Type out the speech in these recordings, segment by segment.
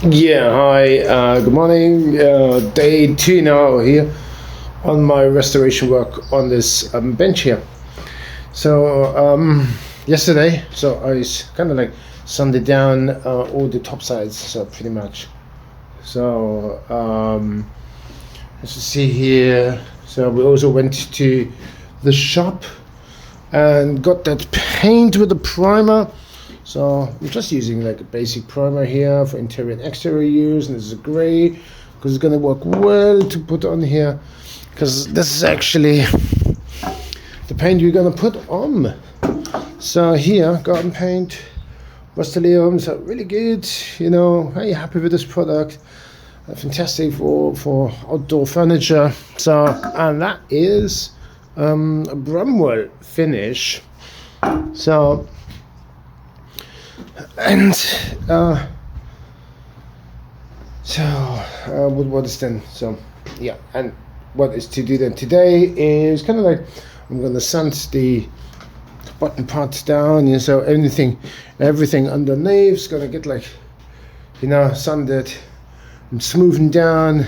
Yeah, hi, good morning. Day two now here on my restoration work on this bench here. So, yesterday, so I kind of like sanded down all the top sides, so pretty much. So, as you see here, so we also went to the shop and got that paint with the primer. So I'm just using like a basic primer here for interior and exterior use, and this is a gray because it's gonna work well to put on here, because this is actually the paint we're gonna put on. So here, garden paint, Rust-Oleum, so really good, very happy with this product. Fantastic for outdoor furniture. So, and that is a Brumwell finish. So, and what is then? So yeah, and what is to do then today is kind of like I'm gonna sand the bottom parts down. So everything underneath is gonna get like sanded and smoothened down,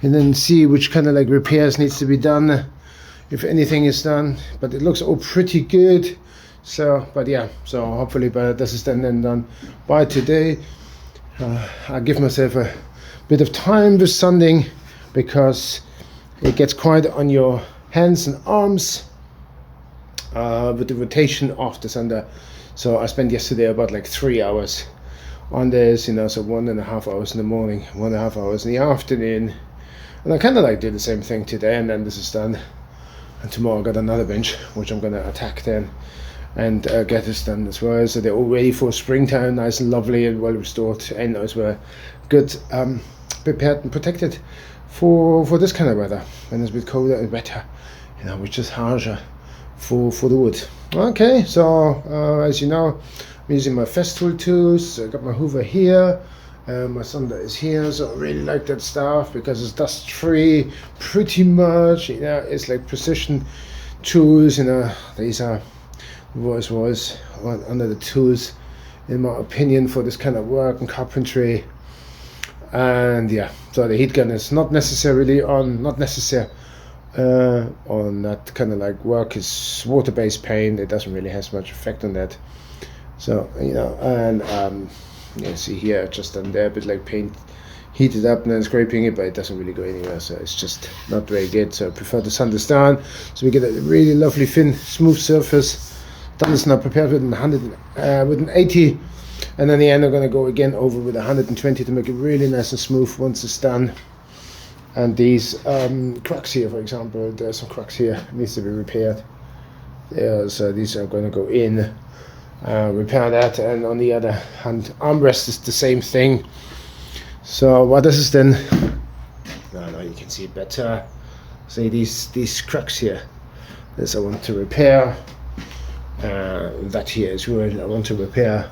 and then see which kind of like repairs needs to be done, if anything is done. But it looks all pretty good. So, but yeah, so hopefully this is then done by today. I give myself a bit of time with sanding because it gets quite on your hands and arms with the rotation of the sander. So I spent yesterday about like 3 hours on this, so 1.5 hours in the morning, 1.5 hours in the afternoon, and I kind of like do the same thing today, and then this is done. And tomorrow I got another bench which I'm gonna attack then and get this done as well. So they're all ready for springtime, nice and lovely and well restored, and as well good prepared and protected for this kind of weather when it's a bit colder and wetter, which is harsher for the wood. Okay, so as you know, I'm using my Festool tools. I got my Hoover here, my sander is here, so I really like that stuff because it's dust free pretty much. It's like precision tools. These are was under the tools, in my opinion, for this kind of work and carpentry. And yeah, so the heat gun is not necessary on that kind of like work. Is water-based paint. It doesn't really have much effect on that. So and you see here just on there a bit like paint heated up and then scraping it, but it doesn't really go anywhere, so it's just not very good. So I prefer to sand this down so we get a really lovely thin smooth surface. Done this now, prepared with an 80, and then the end I'm going to go again over with 120 to make it really nice and smooth once it's done. And these cracks here, for example, there's some cracks here, needs to be repaired. Yeah, so these are going to go in, repair that, and on the other hand, armrest is the same thing. So what this is then, no, you can see it better. See these cracks here, this I want to repair. That here as well I want to repair.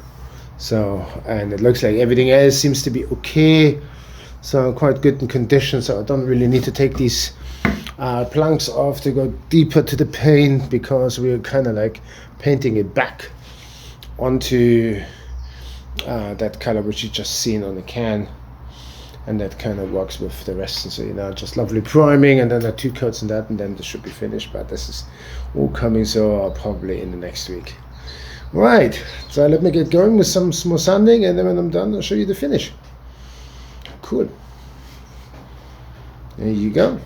So, and it looks like everything else seems to be okay, so quite good in condition, so I don't really need to take these planks off to go deeper to the paint, because we're kind of like painting it back onto that color which you just seen on the can, and that kind of works with the rest. And so just lovely priming, and then the 2 coats and that, and then this should be finished. But this is all coming, so probably in the next week. Right, so let me get going with some more sanding, and then when I'm done I'll show you the finish. Cool, there you go.